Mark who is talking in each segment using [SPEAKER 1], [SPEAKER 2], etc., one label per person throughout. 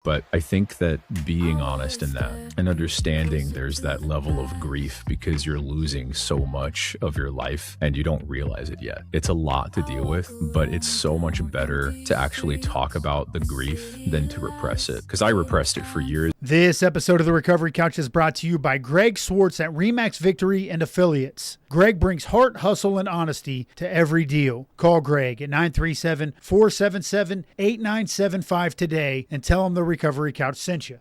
[SPEAKER 1] But I think that being honest in that and understanding there's that level of grief because you're losing so much of your life and you don't realize it yet. It's a lot to deal with, but it's so much better to actually talk about the grief than to repress it, because I repressed it for years.
[SPEAKER 2] This episode of The Recovery Couch is brought to you by Greg Swartz at Remax Victory and Affiliates. Greg brings heart, hustle, and honesty to every deal. Call Greg at 937-477-8975 today and tell him The Recovery Couch sent you.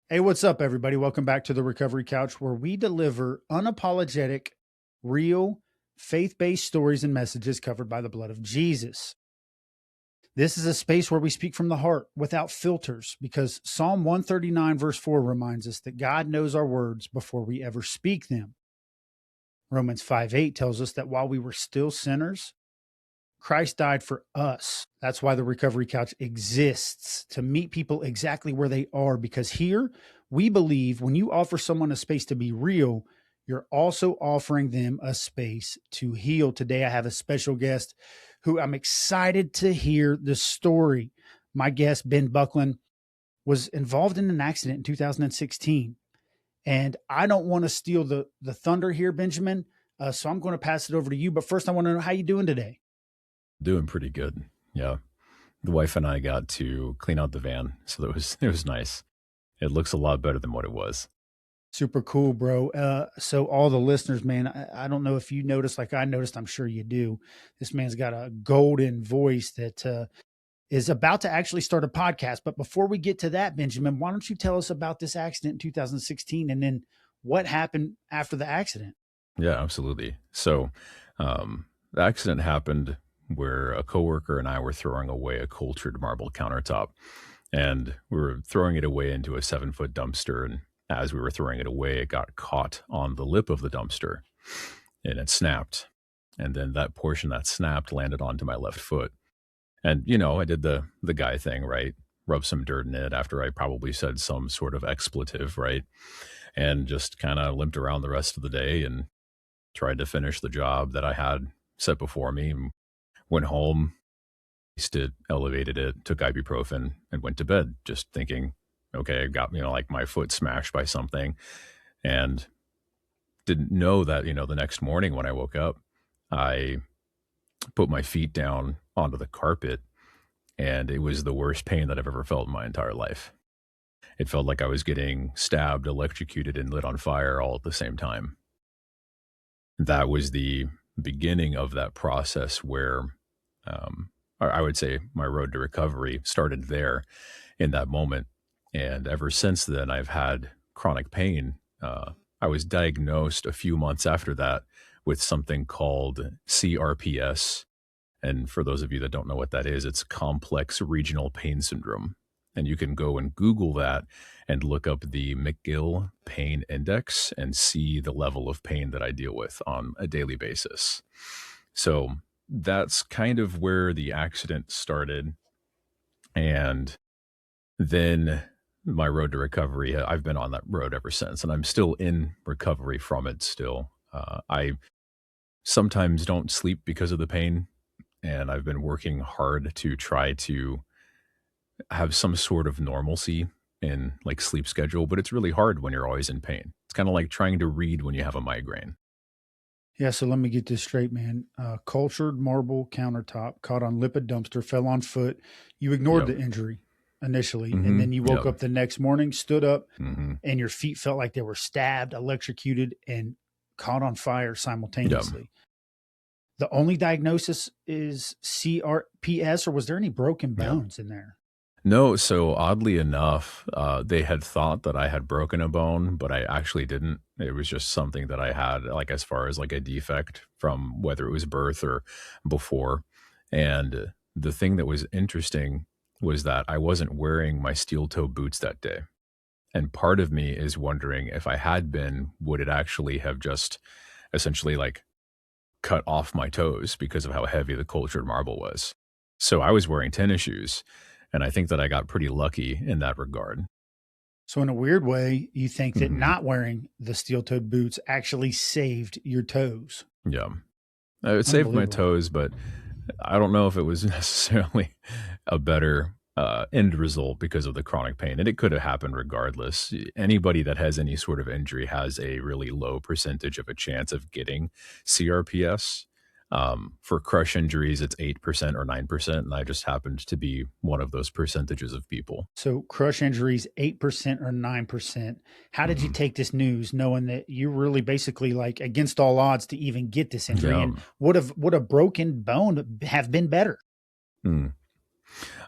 [SPEAKER 2] Hey, what's up, everybody? Welcome back to The Recovery Couch, where we deliver unapologetic, real, faith-based stories and messages covered by the blood of Jesus. This is a space where we speak from the heart without filters, because Psalm 139 verse 4 reminds us that God knows our words before we ever speak them. Romans 5:8 tells us that while we were still sinners, Christ died for us. That's why the Recovery Couch exists, to meet people exactly where they are, because here we believe when you offer someone a space to be real, you're also offering them a space to heal. Today, I have a special guest who I'm excited to hear the story. My guest, Ben Buckland, was involved in an accident in 2016. And I don't want to steal the thunder here, Benjamin. So I'm going to pass it over to you. But first, I want to know how you doing today.
[SPEAKER 1] Doing pretty good. Yeah. The wife and I got to clean out the van. So it was nice. It looks a lot better than what it was.
[SPEAKER 2] Super cool, bro. So all the listeners, man, I don't know if you noticed, like I noticed, I'm sure you do. This man's got a golden voice that is about to actually start a podcast. But before we get to that, Benjamin, why don't you tell us about this accident in 2016 and then what happened after the accident?
[SPEAKER 1] Yeah, absolutely. So the accident happened where a coworker and I were throwing away a cultured marble countertop, and we were throwing it away into a 7-foot dumpster. And as we were throwing it away, it got caught on the lip of the dumpster and it snapped. And then that portion that snapped landed onto my left foot. And, you know, I did the guy thing, right? Rubbed some dirt in it after I probably said some sort of expletive, right? And just kind of limped around the rest of the day and tried to finish the job that I had set before me. Went home, elevated it, took ibuprofen, and went to bed, just thinking, okay, I got, like my foot smashed by something, and didn't know that, the next morning when I woke up, I put my feet down onto the carpet, and it was the worst pain that I've ever felt in my entire life. It felt like I was getting stabbed, electrocuted, and lit on fire all at the same time. That was the beginning of that process where I would say my road to recovery started there in that moment. And ever since then, I've had chronic pain. I was diagnosed a few months after that with something called CRPS. And for those of you that don't know what that is, it's complex regional pain syndrome. And you can go and Google that and look up the McGill Pain Index and see the level of pain that I deal with on a daily basis. So that's kind of where the accident started. And then my road to recovery, I've been on that road ever since, and I'm still in recovery from it still. I sometimes don't sleep because of the pain, and I've been working hard to try to have some sort of normalcy in like sleep schedule, but it's really hard when you're always in pain. It's kind of like trying to read when you have a migraine.
[SPEAKER 2] Yeah, so let me get this straight, man. Cultured marble countertop, caught on lip of dumpster, fell on foot. You ignored the injury initially, and then you woke up the next morning, stood up, and your feet felt like they were stabbed, electrocuted, and caught on fire simultaneously. The only diagnosis is CRPS, or was there any broken bones in there?
[SPEAKER 1] No, so oddly enough, they had thought that I had broken a bone, but I actually didn't. It was just something that I had, like as far as like a defect from whether it was birth or before. And the thing that was interesting was that I wasn't wearing my steel toe boots that day. And part of me is wondering if I had been, would it actually have just essentially like cut off my toes because of how heavy the cultured marble was. So I was wearing tennis shoes, and I think that I got pretty lucky in that regard.
[SPEAKER 2] So in a weird way, you think that
[SPEAKER 1] Mhm.
[SPEAKER 2] not wearing the steel-toed boots actually saved your toes.
[SPEAKER 1] Yeah. It saved my
[SPEAKER 2] Unbelievable.
[SPEAKER 1] toes, but I don't know if it was necessarily a better, end result because of the chronic pain, and it could have happened regardless. Anybody that has any sort of injury has a really low percentage of a chance of getting CRPS. For crush injuries, it's 8% or 9%, and I just happened to be one of those percentages of people.
[SPEAKER 2] So crush injuries, 8% or 9%. How did you
[SPEAKER 1] Mhm.
[SPEAKER 2] take this news knowing that you're really basically like against all odds to even get this injury?
[SPEAKER 1] Yeah.
[SPEAKER 2] And would a broken bone have been better?
[SPEAKER 1] Mm.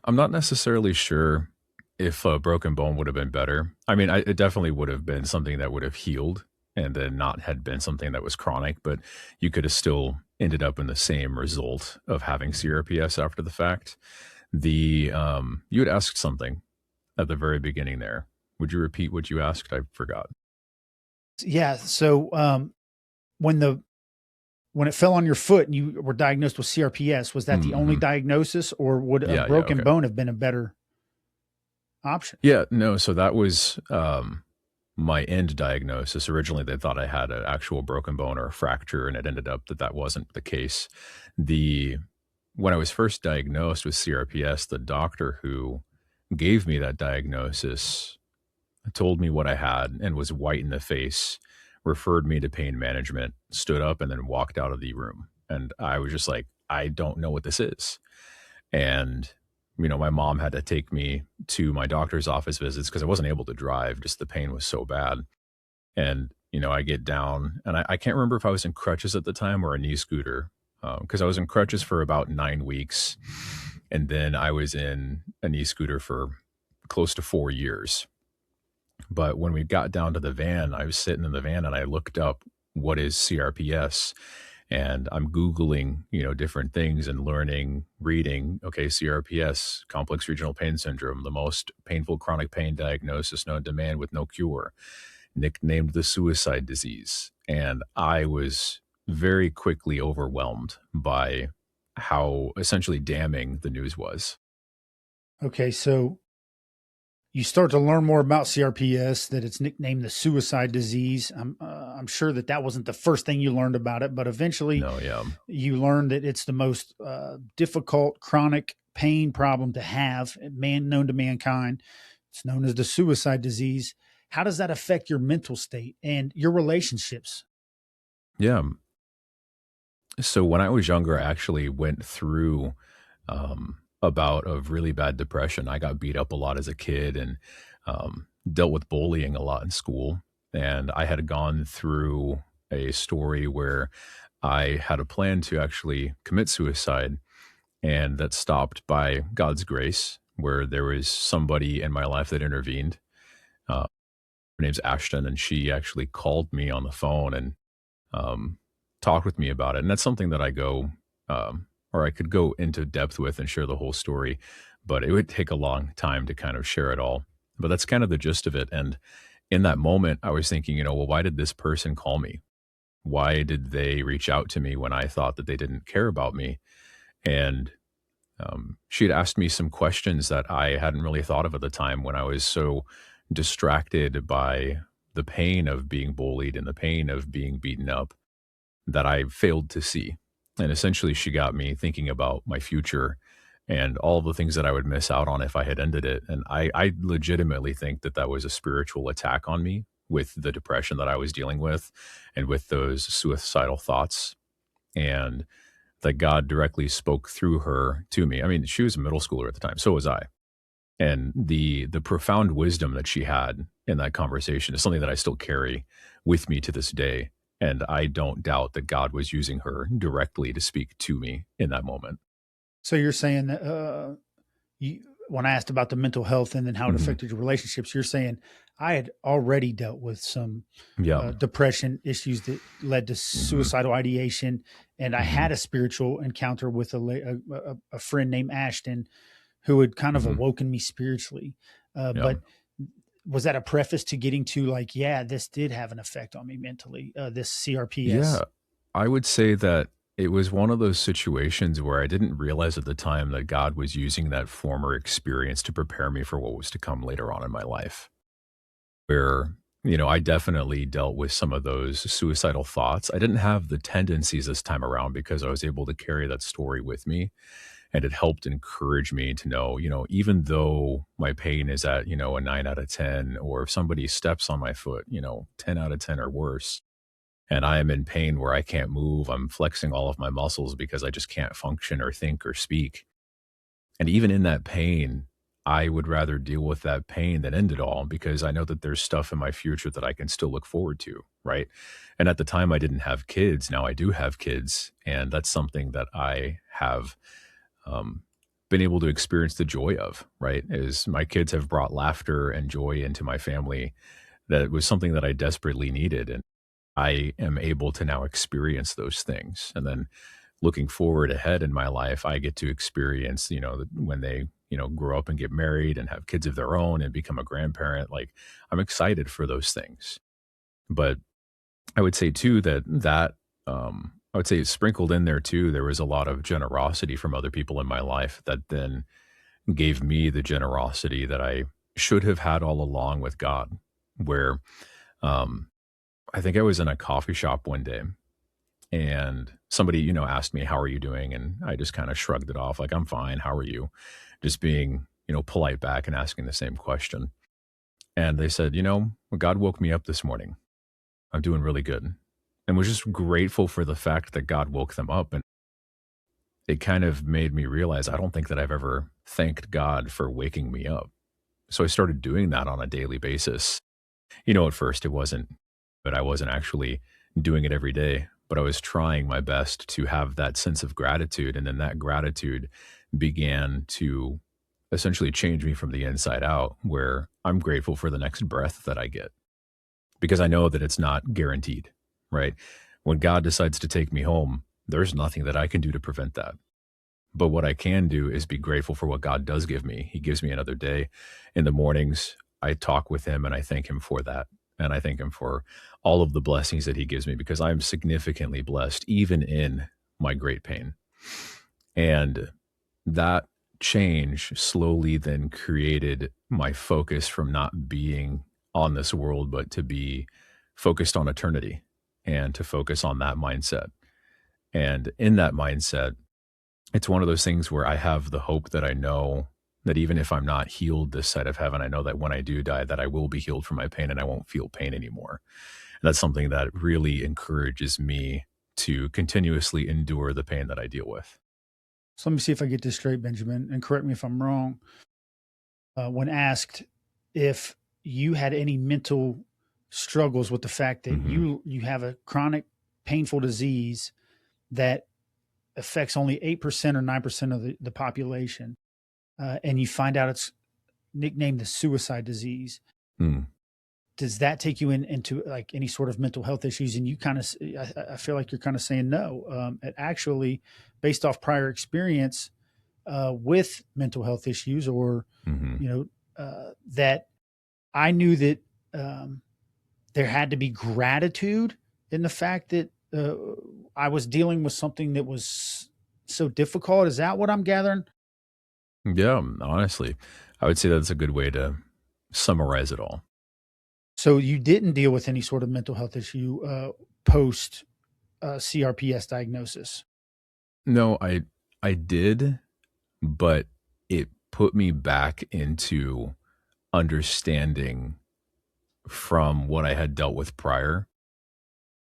[SPEAKER 1] I'm not necessarily sure if a broken bone would have been better. I mean, it definitely would have been something that would have healed and then not had been something that was chronic, but you could have still ended up in the same result of having CRPS after the fact. You had asked something at the very beginning there. Would you repeat what you asked? I forgot.
[SPEAKER 2] Yeah. So when the when it fell on your foot and you were diagnosed with CRPS, was that the only
[SPEAKER 1] Mhm.
[SPEAKER 2] diagnosis, or would a
[SPEAKER 1] Yeah, yeah,
[SPEAKER 2] broken
[SPEAKER 1] okay.
[SPEAKER 2] bone have been a better option?
[SPEAKER 1] Yeah, no, so that was, my end diagnosis. Originally, they thought I had an actual broken bone or a fracture, and it ended up that that wasn't the case. The When I was first diagnosed with CRPS, the doctor who gave me that diagnosis told me what I had and was white in the face, referred me to pain management, stood up, and then walked out of the room. And I was just like, I don't know what this is. And, my mom had to take me to my doctor's office visits because I wasn't able to drive. Just the pain was so bad. And, I get down and I can't remember if I was in crutches at the time or a knee scooter because I was in crutches for about 9 weeks. And then I was in a knee scooter for close to 4 years. But when we got down to the van, I was sitting in the van and I looked up what is CRPS, and I'm Googling, different things and learning, reading, okay, CRPS, complex regional pain syndrome, the most painful chronic pain diagnosis known to man with no cure, nicknamed the suicide disease. And I was very quickly overwhelmed by how essentially damning the news was.
[SPEAKER 2] Okay, so you start to learn more about CRPS, that it's nicknamed the suicide disease. I'm sure that that wasn't the first thing you learned about it, but eventually
[SPEAKER 1] No, yeah.
[SPEAKER 2] you learned that it's the most difficult chronic pain problem to have, known to mankind. It's known as the suicide disease. How does that affect your mental state and your relationships?
[SPEAKER 1] Yeah. So when I was younger, I actually went through a bout of really bad depression. I got beat up a lot as a kid and dealt with bullying a lot in school. And I had gone through a story where I had a plan to actually commit suicide, and that stopped by God's grace, where there was somebody in my life that intervened. Uh, Her name's Ashton, and she actually called me on the phone and um, talked with me about it. And that's something that or I could go into depth with and share the whole story, but it would take a long time to kind of share it all. But that's kind of the gist of it. And in that moment, I was thinking, well, why did this person call me? Why did they reach out to me when I thought that they didn't care about me? And she had asked me some questions that I hadn't really thought of at the time when I was so distracted by the pain of being bullied and the pain of being beaten up that I failed to see. And essentially, she got me thinking about my future and all the things that I would miss out on if I had ended it. And I legitimately think that that was a spiritual attack on me with the depression that I was dealing with and with those suicidal thoughts. And that God directly spoke through her to me. I mean, she was a middle schooler at the time, so was I. And the profound wisdom that she had in that conversation is something that I still carry with me to this day, and I don't doubt that God was using her directly to speak to me in that moment.
[SPEAKER 2] So you're saying that you, when I asked about the mental health and then how it
[SPEAKER 1] Mhm.
[SPEAKER 2] affected your relationships, you're saying I had already dealt with some
[SPEAKER 1] Yeah.
[SPEAKER 2] depression issues that led to
[SPEAKER 1] Mhm.
[SPEAKER 2] suicidal ideation, and I
[SPEAKER 1] Mhm.
[SPEAKER 2] had a spiritual encounter with a friend named Ashton who had kind of
[SPEAKER 1] Mhm.
[SPEAKER 2] awoken me spiritually.
[SPEAKER 1] Yeah.
[SPEAKER 2] But was that a preface to getting to yeah, this did have an effect on me mentally? This
[SPEAKER 1] Yeah.
[SPEAKER 2] CRPS.
[SPEAKER 1] I would say that It was one of those situations where I didn't realize at the time that God was using that former experience to prepare me for what was to come later on in my life. Where, I definitely dealt with some of those suicidal thoughts. I didn't have the tendencies this time around because I was able to carry that story with me, and it helped encourage me to know, even though my pain is at, a 9 out of 10, or if somebody steps on my foot, 10 out of 10 or worse, and I am in pain where I can't move, I'm flexing all of my muscles because I just can't function or think or speak. And even in that pain, I would rather deal with that pain than end it all, because I know that there's stuff in my future that I can still look forward to, right? And at the time, I didn't have kids. Now I do have kids. And that's something that I have um, been able to experience the joy of, right? Is my kids have brought laughter and joy into my family. That was something that I desperately needed. And I am able to now experience those things. And then looking forward ahead in my life, I get to experience, when they, grow up and get married and have kids of their own and become a grandparent. Like, I'm excited for those things. But I would say too I would say sprinkled in there too, there was a lot of generosity from other people in my life that then gave me the generosity that I should have had all along with God. Where um, I think I was in a coffee shop one day, and somebody, asked me, "How are you doing?" And I just kind of shrugged it off, like, "I'm fine. How are you?" Just being, polite back and asking the same question. And they said, "Well, God woke me up this morning. I'm doing really good." And was just grateful for the fact that God woke them up. And it kind of made me realize I don't think that I've ever thanked God for waking me up. So I started doing that on a daily basis. At first it wasn't, but I wasn't actually doing it every day, but I was trying my best to have that sense of gratitude. And then that gratitude began to essentially change me from the inside out, where I'm grateful for the next breath that I get, because I know that it's not guaranteed, right? When God decides to take me home, there's nothing that I can do to prevent that. But what I can do is be grateful for what God does give me. He gives me another day. In the mornings, I talk with him and I thank him for that. And I thank him for all of the blessings that he gives me, because I'm significantly blessed, even in my great pain. And that change slowly then created my focus from not being on this world, but to be focused on eternity and to focus on that mindset. And in that mindset, it's one of those things where I have the hope that I know that even if I'm not healed this side of heaven, I know that when I do die, that I will be healed from my pain and I won't feel pain anymore. And that's something that really encourages me to continuously endure the pain that I deal with.
[SPEAKER 2] So let me see if I get this straight, Benjamin, and correct me if I'm wrong. When asked if you had any mental struggles with the fact that
[SPEAKER 1] Mhm.
[SPEAKER 2] you have a chronic painful disease that affects only 8% or 9% of the population, and you find out it's nicknamed the suicide disease,
[SPEAKER 1] Mm.
[SPEAKER 2] does that take you into like any sort of mental health issues? And you kind of, I feel like you're kind of saying no. It actually, based off prior experience with mental health issues, or
[SPEAKER 1] Mhm.
[SPEAKER 2] that I knew that um, there had to be gratitude in the fact that I was dealing with something that was so difficult. Is that what I'm gathering?
[SPEAKER 1] Yeah, honestly, I would say that's a good way to summarize it all.
[SPEAKER 2] So you didn't deal with any sort of mental health issue post CRPS diagnosis.
[SPEAKER 1] No, I did, but it put me back into understanding from what I had dealt with prior,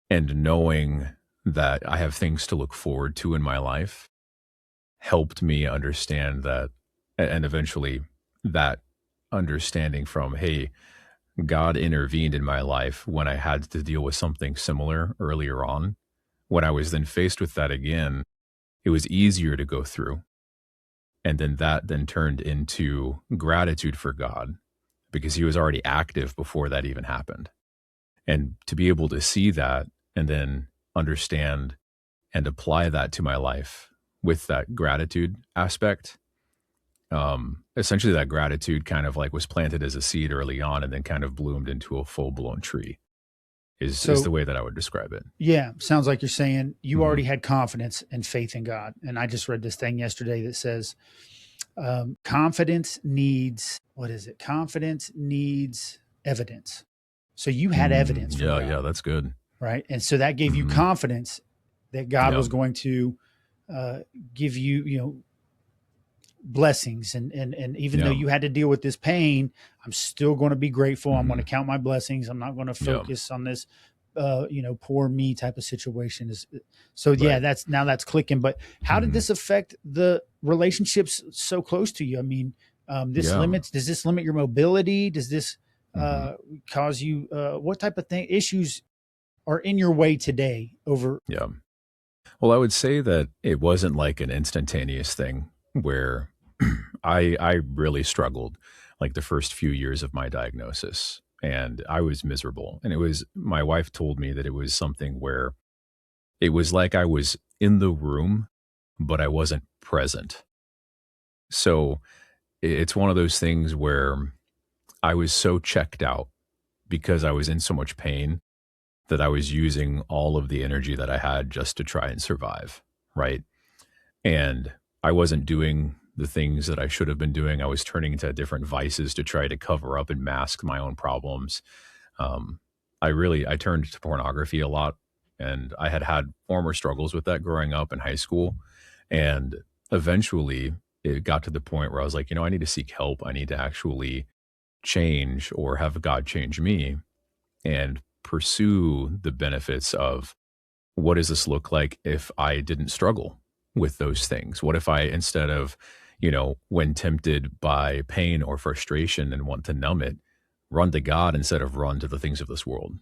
[SPEAKER 1] and knowing that I have things to look forward to in my life helped me understand that, and eventually that understanding from, hey, God intervened in my life when I had to deal with something similar earlier on. When I was then faced with that again, it was easier to go through. And then that then turned into gratitude for God, because he was already active before that even happened. And to be able to see that and then understand and apply that to my life with that gratitude aspect, essentially that gratitude kind of like was planted as a seed early on and then kind of bloomed into a full blown tree. is the
[SPEAKER 2] So
[SPEAKER 1] way that I would describe it.
[SPEAKER 2] yeah, sounds like you're saying you already
[SPEAKER 1] Mhm.
[SPEAKER 2] had confidence and faith in God. And I just read this thing yesterday that says confidence needs, what is it? Confidence needs evidence. So you had evidence from
[SPEAKER 1] Yeah, yeah,
[SPEAKER 2] God,
[SPEAKER 1] that's good.
[SPEAKER 2] right? And so that gave you
[SPEAKER 1] Mhm.
[SPEAKER 2] confidence that God
[SPEAKER 1] Yeah.
[SPEAKER 2] was going to uh, give you, you know, blessings. And even though
[SPEAKER 1] Yeah.
[SPEAKER 2] you had to deal with this pain, I'm still going to be grateful. I'm going to
[SPEAKER 1] Mhm.
[SPEAKER 2] count my blessings. I'm not going to
[SPEAKER 1] Yeah.
[SPEAKER 2] focus on this, you know, poor me type of situation. Is so yeah,
[SPEAKER 1] Right.
[SPEAKER 2] that's now that's clicking. But how did
[SPEAKER 1] Mhm.
[SPEAKER 2] this affect the relationships so close to you? I mean, this
[SPEAKER 1] Yeah.
[SPEAKER 2] limits. Does this limit your mobility? Does this
[SPEAKER 1] Mhm.
[SPEAKER 2] cause you? What type of thing issues are in your way today? Over
[SPEAKER 1] Yeah. Well, I would say that it wasn't like an instantaneous thing where I really struggled like the first few years of my diagnosis, and I was miserable. And it was my wife told me that it was something where it was like I was in the room, but I wasn't present. So it's one of those things where I was so checked out because I was in so much pain that I was using all of the energy that I had just to try and survive. Right. And I wasn't doing the things that I should have been doing. I was turning to different vices to try to cover up and mask my own problems. Um, I turned to pornography a lot, and I had former struggles with that growing up in high school. And eventually it got to the point where I was like, I need to seek help. I need to actually change or have God change me and pursue the benefits of what does this look like if I didn't struggle with those things? What if I, instead of, when tempted by pain or frustration and want to numb it, run to God instead of run to the things of this world?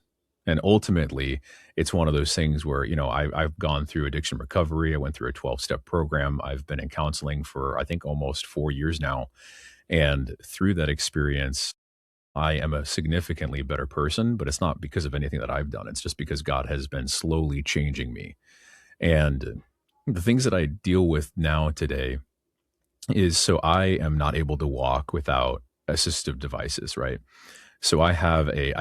[SPEAKER 1] And ultimately, it's one of those things where, I've gone through addiction recovery. I went through a 12-step program. I've been in counseling for, I think, almost 4 years now. And through that experience, I am a significantly better person, but it's not because of anything that I've done. It's just because God has been slowly changing me. And the things that I deal with now today is so I am not able to walk without assistive devices, right? So I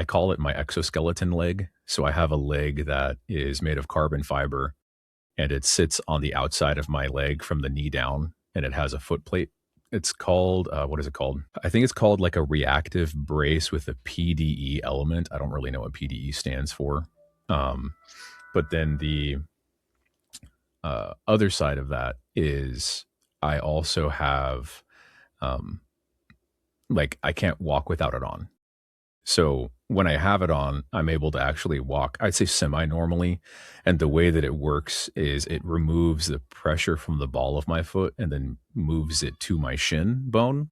[SPEAKER 1] call it my exoskeleton leg. So I have a leg that is made of carbon fiber and it sits on the outside of my leg from the knee down and it has a foot plate. It's called, what is it called? I think it's called like a reactive brace with a PDE element. I don't really know what PDE stands for. Um, but then the other side of that is I also have, um, like, I can't walk without it on. So when I have it on, I'm able to actually walk, I'd say semi normally. And the way that it works is it removes the pressure from the ball of my foot and then moves it to my shin bone.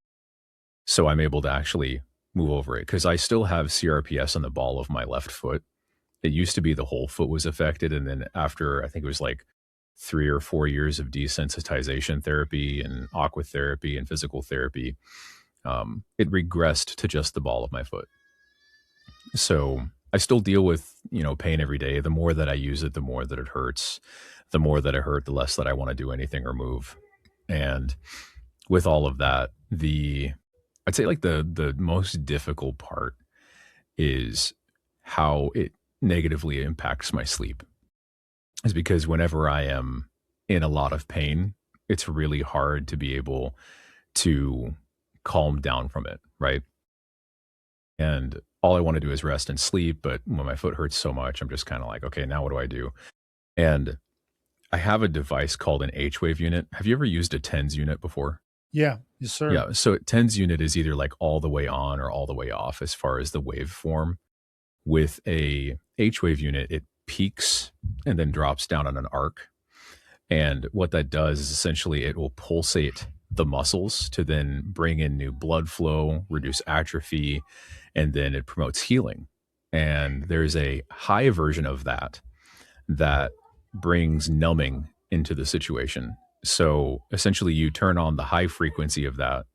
[SPEAKER 1] So I'm able to actually move over it because I still have CRPS on the ball of my left foot. It used to be the whole foot was affected. And then after, I think it was like 3 or 4 years of desensitization therapy and aqua therapy and physical therapy, it regressed to just the ball of my foot. So I still deal with, pain every day. The more that I use it, the more that it hurts. The more that it hurt, the less that I want to do anything or move. And with all of that, I'd say like the most difficult part is how it negatively impacts my sleep. Is because whenever I am in a lot of pain, it's really hard to be able to calm down from it, right? And all I want to do is rest and sleep. But when my foot hurts so much, I'm just kind of like, okay, now what do I do? And I have a device called an H wave unit. Have you ever used a TENS unit before?
[SPEAKER 2] yeah, yes sir.
[SPEAKER 1] Yeah. So TENS unit is either like all the way on or all the way off as far as the waveform. With a H wave unit, it peaks and then drops down on an arc. And what that does is essentially it will pulsate the muscles to then bring in new blood flow, reduce atrophy, and then it promotes healing. And there's a high version of that that brings numbing into the situation. So essentially, you turn on the high frequency of that,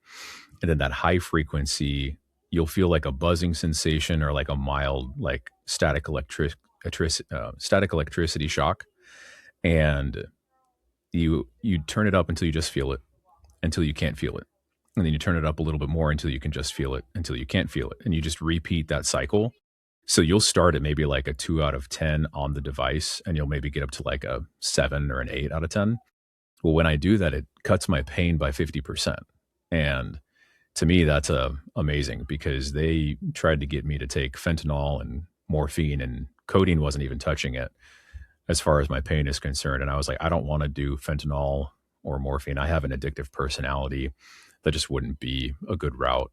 [SPEAKER 1] and then that high frequency, you'll feel like a buzzing sensation or like a mild, like static electricity shock. And you turn it up until you just feel it, until you can't feel it. And then you turn it up a little bit more until you can just feel it, until you can't feel it. And you just repeat that cycle. So you'll start at maybe like a 2 out of 10 on the device, and you'll maybe get up to like a 7 or an 8 out of 10. Well, when I do that, it cuts my pain by 50%. And to me, that's amazing because they tried to get me to take fentanyl and morphine, and codeine wasn't even touching it as far as my pain is concerned. And I was like, I don't want to do fentanyl or morphine. I have an addictive personality. That just wouldn't be a good route.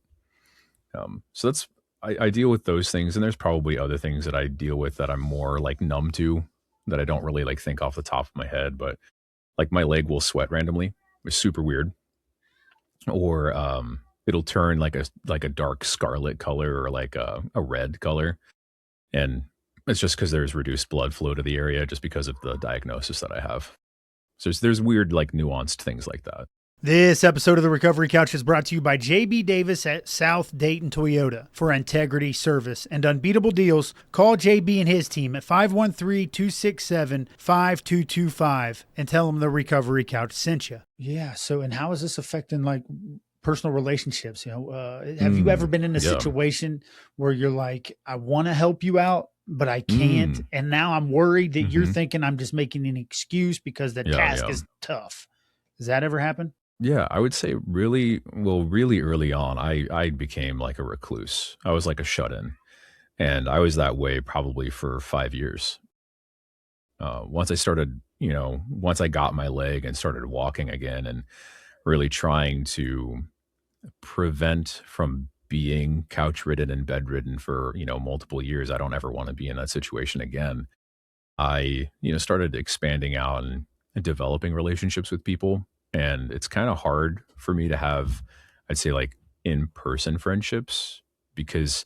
[SPEAKER 1] So that's I deal with those things, and there's probably other things that I deal with that I'm more like numb to, that I don't really like think off the top of my head. But like my leg will sweat randomly. It's super weird, or it'll turn like a dark scarlet color or like a red color, and it's just because there's reduced blood flow to the area, just because of the diagnosis that I have. So there's weird like nuanced things like that.
[SPEAKER 2] This episode of the Recovery Couch is brought to you by JB Davis at South Dayton Toyota. For integrity, service, and unbeatable deals, call JB and his team at 513-267-5225 and tell them the Recovery Couch sent you. Yeah. So, and how is this affecting like personal relationships? You know, have you ever been in a situation where you're like, I want to help you out, but I can't. And now I'm worried that you're thinking I'm just making an excuse because the task is tough. Does that ever happen?
[SPEAKER 1] Yeah, I would say really early on, I became like a recluse. I was like a shut-in, and I was that way probably for 5 years. Once I started, once I got my leg and started walking again and really trying to prevent from being couch-ridden and bedridden for, multiple years. I don't ever want to be in that situation again. I, started expanding out and developing relationships with people. And it's kind of hard for me to have, I'd say, like in-person friendships because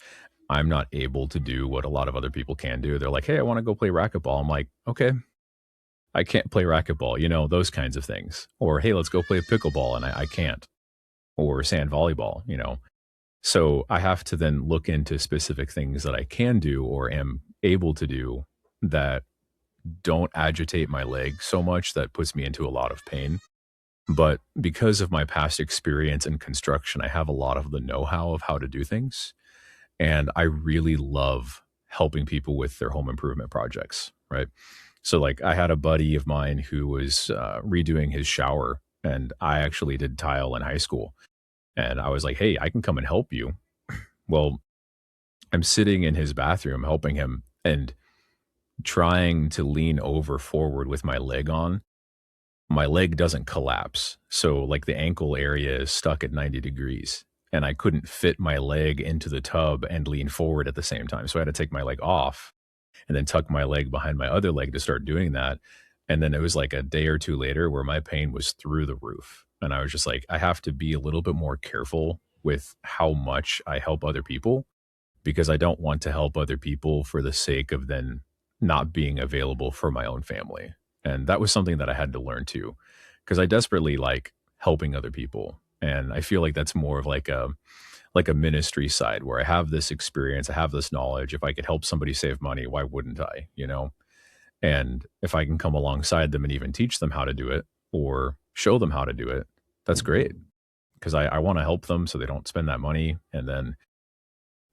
[SPEAKER 1] I'm not able to do what a lot of other people can do. They're like, hey, I want to go play racquetball. I'm like, okay, I can't play racquetball, those kinds of things. Or, hey, let's go play pickleball. And I can't. Or sand volleyball. So I have to then look into specific things that I can do or am able to do that don't agitate my leg so much that puts me into a lot of pain. But because of my past experience in construction, I have a lot of the know-how of how to do things. And I really love helping people with their home improvement projects, right? So like I had a buddy of mine who was redoing his shower, and I actually did tile in high school. And I was like, hey, I can come and help you. Well, I'm sitting in his bathroom helping him and trying to lean over forward with my leg on. My leg doesn't collapse. So like the ankle area is stuck at 90 degrees, and I couldn't fit my leg into the tub and lean forward at the same time. So I had to take my leg off and then tuck my leg behind my other leg to start doing that. And then it was like a day or two later where my pain was through the roof. And I was just like, I have to be a little bit more careful with how much I help other people, because I don't want to help other people for the sake of then not being available for my own family. And that was something that I had to learn too, because I desperately like helping other people. And I feel like that's more of like a ministry side where I have this experience, I have this knowledge. If I could help somebody save money, why wouldn't I? And if I can come alongside them and even teach them how to do it or show them how to do it, that's great, because I want to help them so they don't spend that money. And then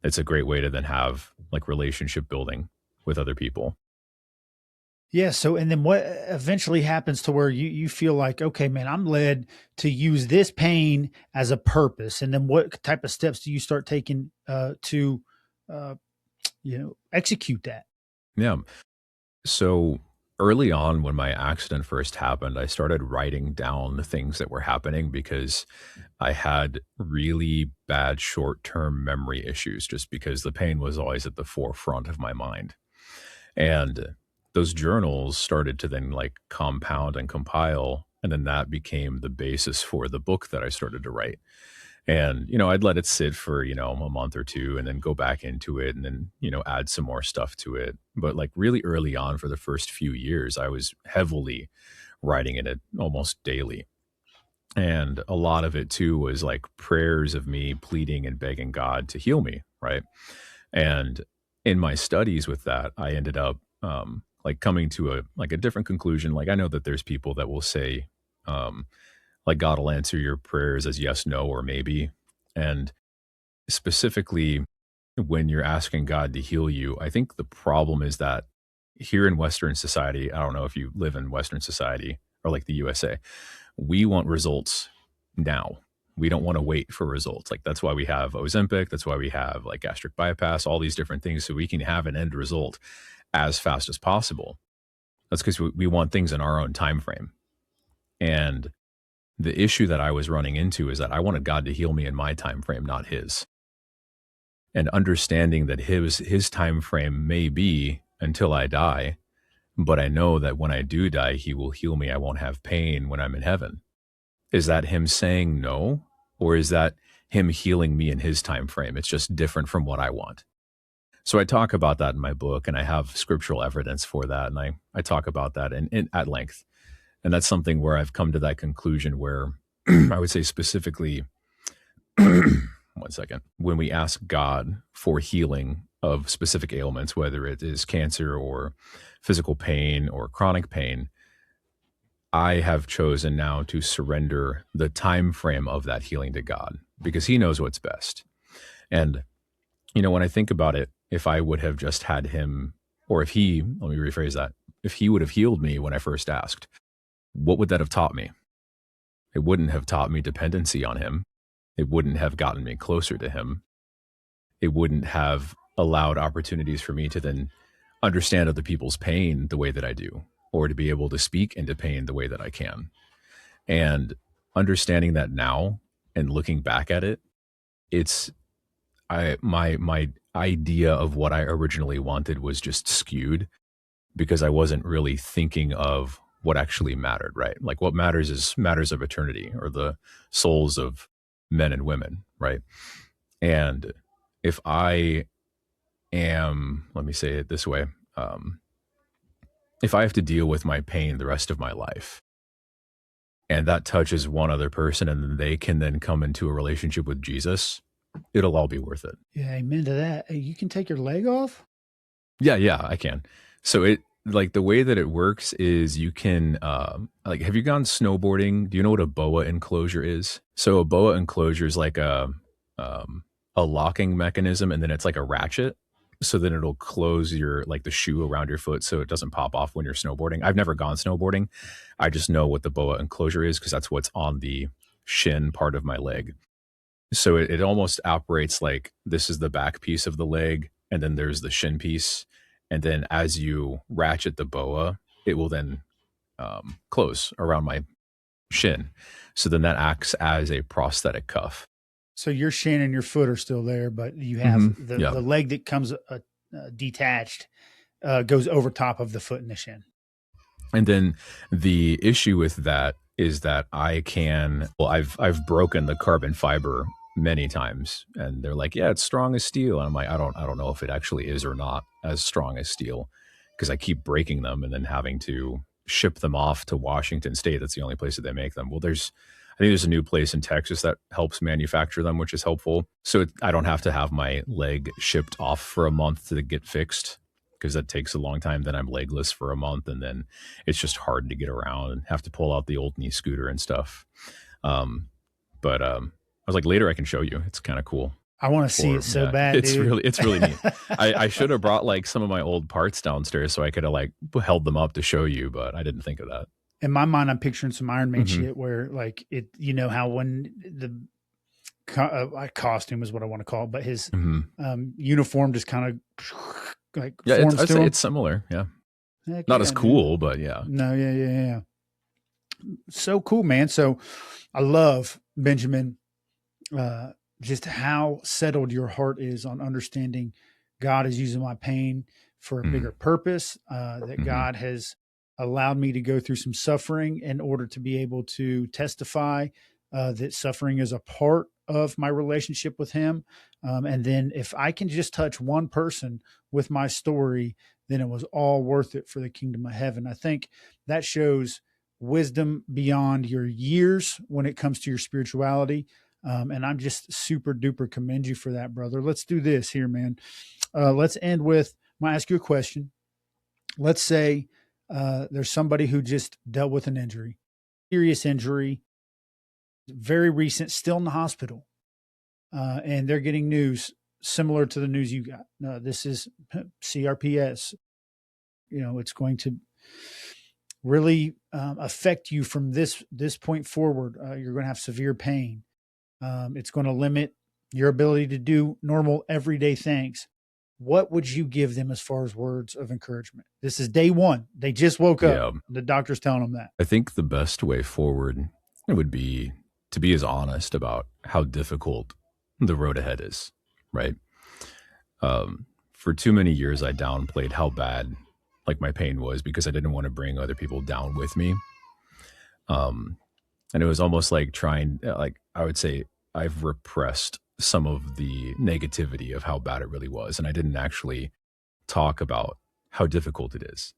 [SPEAKER 1] it's a great way to then have like relationship building with other people.
[SPEAKER 2] Yeah. So, and then what eventually happens to where you feel like, okay, man, I'm led to use this pain as a purpose. And then what type of steps do you start taking to, execute that?
[SPEAKER 1] Yeah. So early on, when my accident first happened, I started writing down the things that were happening because I had really bad short term memory issues, just because the pain was always at the forefront of my mind. And those journals started to then like compound and compile. And then that became the basis for the book that I started to write. And, I'd let it sit for, a month or two and then go back into it and then, add some more stuff to it. But like really early on for the first few years, I was heavily writing in it almost daily. And a lot of it too was like prayers of me pleading and begging God to heal me. Right. And in my studies with that, I ended up like coming to a different conclusion. Like I know that there's people that will say, like God will answer your prayers as yes, no, or maybe. And specifically when you're asking God to heal you. I think the problem is that here in Western society, I don't know if you live in Western society or like the USA, we want results now. We don't want to wait for results. Like that's why we have Ozempic. That's why we have like gastric bypass, all these different things so we can have an end result as fast as possible. That's because we want things in our own time frame. And the issue that I was running into is that I wanted God to heal me in my time frame, not his. And understanding that his time frame may be until I die, but I know that when I do die, he will heal me. I won't have pain when I'm in heaven. Is that him saying no? Or is that him healing me in his time frame? It's just different from what I want. So I talk about that in my book, and I have scriptural evidence for that. And I talk about that at length. And that's something where I've come to that conclusion where I would say specifically, one second, when we ask God for healing of specific ailments, whether it is cancer or physical pain or chronic pain, I have chosen now to surrender the time frame of that healing to God because he knows what's best. And, when I think about it, if I would have just had him, or if he, let me rephrase that, if he would have healed me when I first asked, what would that have taught me? It wouldn't have taught me dependency on him. It wouldn't have gotten me closer to him. It wouldn't have allowed opportunities for me to then understand other people's pain the way that I do, or to be able to speak into pain the way that I can. And understanding that now and looking back at it, my idea of what I originally wanted was just skewed because I wasn't really thinking of what actually mattered, right? Like what matters is matters of eternity or the souls of men and women, right? And if I am, let me say it this way, if I have to deal with my pain the rest of my life, and that touches one other person and they can then come into a relationship with Jesus, it'll all be worth it.
[SPEAKER 2] Yeah, amen to that. Hey, you can take your leg off?
[SPEAKER 1] Yeah, I can. So it, like the way that it works is you can, like, have you gone snowboarding? Do you know what a boa enclosure is? So a boa enclosure is like a locking mechanism, and then it's like a ratchet. So then it'll close your, like the shoe around your foot so it doesn't pop off when you're snowboarding. I've never gone snowboarding. I just know what the boa enclosure is because that's what's on the shin part of my leg. So it almost operates like this is the back piece of the leg, and then there's the shin piece. And then as you ratchet the boa, it will then close around my shin. So then that acts as a prosthetic cuff.
[SPEAKER 2] So your shin and your foot are still there, but you have
[SPEAKER 1] Yeah.
[SPEAKER 2] the leg that comes detached goes over top of the foot and the shin.
[SPEAKER 1] And then the issue with that is that I've broken the carbon fiber many times, and they're like, yeah, it's strong as steel. And I'm like, I don't know if it actually is or not as strong as steel because I keep breaking them and then having to ship them off to Washington State. That's the only place that they make them. Well, I think there's a new place in Texas that helps manufacture them, which is helpful. So I don't have to have my leg shipped off for a month to get fixed because that takes a long time. Then I'm legless for a month, and then it's just hard to get around and have to pull out the old knee scooter and stuff. But I was like, later I can show you. It's kind of cool.
[SPEAKER 2] I want to see it so bad.
[SPEAKER 1] It's
[SPEAKER 2] dude.
[SPEAKER 1] it's really neat. I should have brought like some of my old parts downstairs so I could have like held them up to show you, but I didn't think of that.
[SPEAKER 2] In my mind, I'm picturing some Iron Man shit where like it, how when the costume is what I want to call it, but his uniform just kind of like forms to him.
[SPEAKER 1] It's similar. Yeah.
[SPEAKER 2] Heck
[SPEAKER 1] Not
[SPEAKER 2] yeah,
[SPEAKER 1] as cool, but yeah.
[SPEAKER 2] No, yeah. So cool, man. So I love, Benjamin, just how settled your heart is on understanding God is using my pain for a bigger purpose, that God has allowed me to go through some suffering in order to be able to testify that suffering is a part of my relationship with him. And then if I can just touch one person with my story, then it was all worth it for the kingdom of heaven. I think that shows wisdom beyond your years when it comes to your spirituality. And I'm just super duper commend you for that, brother. Let's do this here, man. Let's end with, I'm going to ask you a question. Let's say there's somebody who just dealt with an injury, serious injury, very recent, still in the hospital. And they're getting news similar to the news you got. This is CRPS. It's going to really affect you from this point forward. You're going to have severe pain. It's going to limit your ability to do normal everyday things. What would you give them as far as words of encouragement? This is day one. They just woke up.
[SPEAKER 1] Yeah.
[SPEAKER 2] The doctor's telling them that.
[SPEAKER 1] I think the best way forward would be to be as honest about how difficult the road ahead is, right? For too many years, I downplayed how bad like my pain was because I didn't want to bring other people down with me. And it was almost like like I would say, I've repressed some of the negativity of how bad it really was, and I didn't actually talk about how difficult it is.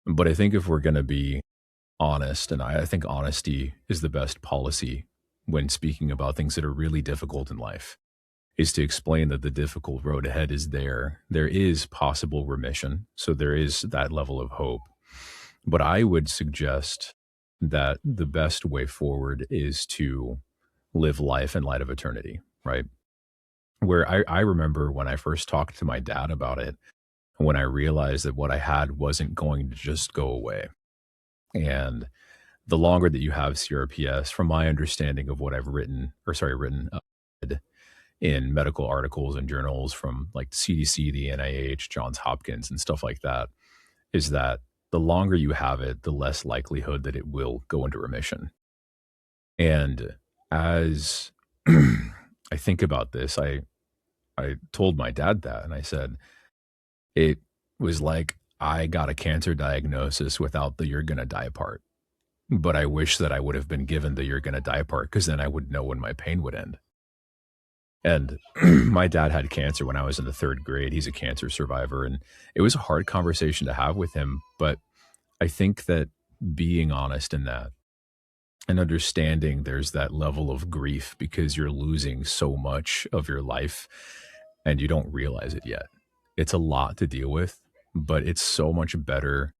[SPEAKER 1] But I think if we're going to be honest, and I think honesty is the best policy when speaking about things that are really difficult in life, is to explain that the difficult road ahead is there. There is possible remission. So there is that level of hope. But I would suggest that the best way forward is to live life in light of eternity, right? Where I remember when I first talked to my dad about it, when I realized that what I had wasn't going to just go away. And the longer that you have CRPS, from my understanding of what I've written in medical articles and journals from like the CDC, the NIH, Johns Hopkins, and stuff like that, is that the longer you have it, the less likelihood that it will go into remission. And as I think about this, I told my dad that, and I said, it was like I got a cancer diagnosis without the "you're gonna die" part. But I wish that I would have been given the "you're gonna die" part, because then I would know when my pain would end. And my dad had cancer when I was in the third grade. He's a cancer survivor. And it was a hard conversation to have with him. But I think that being honest in that and understanding there's that level of grief because you're losing so much of your life and you don't realize it yet. It's a lot to deal with, but it's so much better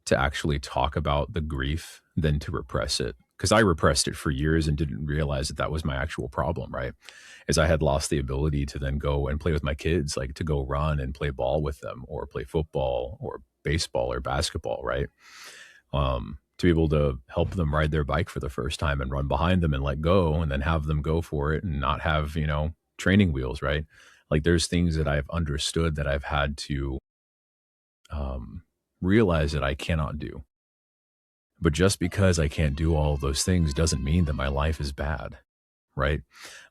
[SPEAKER 1] to actually talk about the grief than to repress it. Because I repressed it for years and didn't realize that that was my actual problem, right? As I had lost the ability to then go and play with my kids, like to go run and play ball with them or play football or baseball or basketball, right? To be able to help them ride their bike for the first time and run behind them and let go and then have them go for it and not have, training wheels, right? Like there's things that I've understood that I've had to realize that I cannot do. But just because I can't do all of those things doesn't mean that my life is bad, right?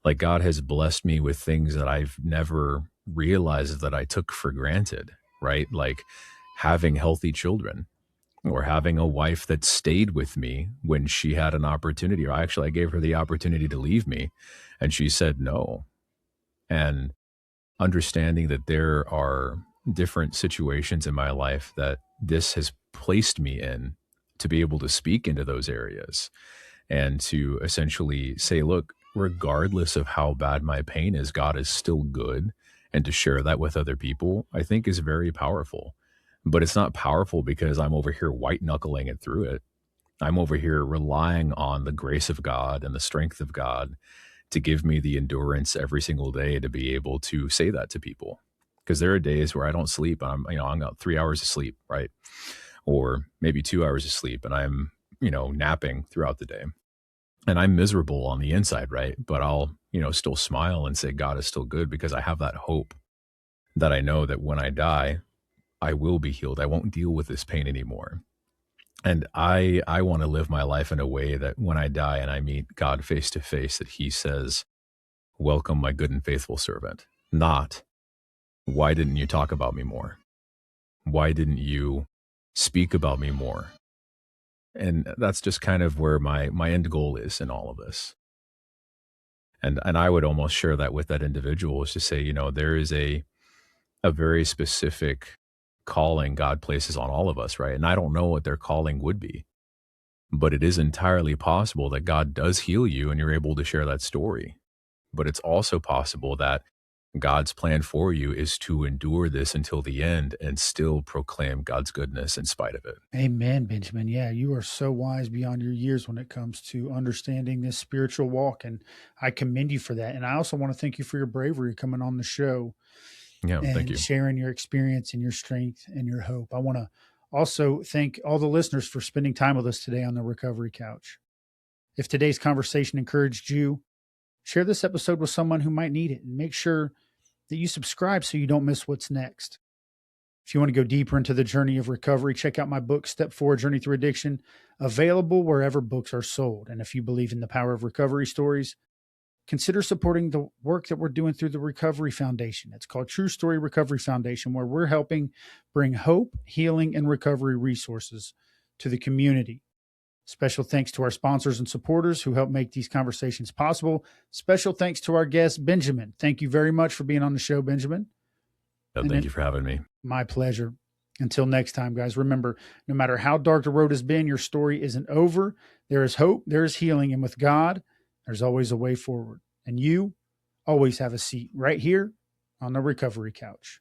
[SPEAKER 1] Like God has blessed me with things that I've never realized that I took for granted, right? Like having healthy children or having a wife that stayed with me when she had an opportunity, or actually I gave her the opportunity to leave me and she said no. And understanding that there are different situations in my life that this has placed me in to be able to speak into those areas and to essentially say, look, regardless of how bad my pain is, God is still good. And to share that with other people, I think is very powerful. But it's not powerful because I'm over here white knuckling it through it. I'm over here relying on the grace of God and the strength of God to give me the endurance every single day to be able to say that to people. Because there are days where I don't sleep. I'm got 3 hours of sleep, right? Or maybe 2 hours of sleep, and I'm, napping throughout the day. And I'm miserable on the inside, right? But I'll, still smile and say God is still good because I have that hope that I know that when I die, I will be healed. I won't deal with this pain anymore. And I want to live my life in a way that when I die and I meet God face to face, that he says, welcome, my good and faithful servant. Not, why didn't you talk about me more? Why didn't you speak about me more? And that's just kind of where my end goal is in all of this. And I would almost share that with that individual, is to say, there is a very specific calling God places on all of us, right? And I don't know what their calling would be, but it is entirely possible that God does heal you and you're able to share that story. But it's also possible that God's plan for you is to endure this until the end and still proclaim God's goodness in spite of it.
[SPEAKER 2] Amen, Benjamin. Yeah, you are so wise beyond your years when it comes to understanding this spiritual walk. And I commend you for that. And I also want to thank you for your bravery coming on the show
[SPEAKER 1] Yeah, thank
[SPEAKER 2] and
[SPEAKER 1] you.
[SPEAKER 2] sharing your experience and your strength and your hope. I want to also thank all the listeners for spending time with us today on the Recovery Couch. If today's conversation encouraged you, share this episode with someone who might need it, and make sure that you subscribe so you don't miss what's next. If you want to go deeper into the journey of recovery, check out my book, Step 4 Journey Through Addiction, available wherever books are sold. And if you believe in the power of recovery stories, consider supporting the work that we're doing through the Recovery Foundation. It's called True Story Recovery Foundation, where we're helping bring hope, healing, and recovery resources to the community. Special thanks to our sponsors and supporters who help make these conversations possible. Special thanks to our guest, Benjamin. Thank you very much for being on the show, Benjamin.
[SPEAKER 1] Thank you for having me.
[SPEAKER 2] My pleasure. Until next time, guys, remember, no matter how dark the road has been, your story isn't over. There is hope, there is healing, and with God, there's always a way forward. And you always have a seat right here on the Recovery Couch.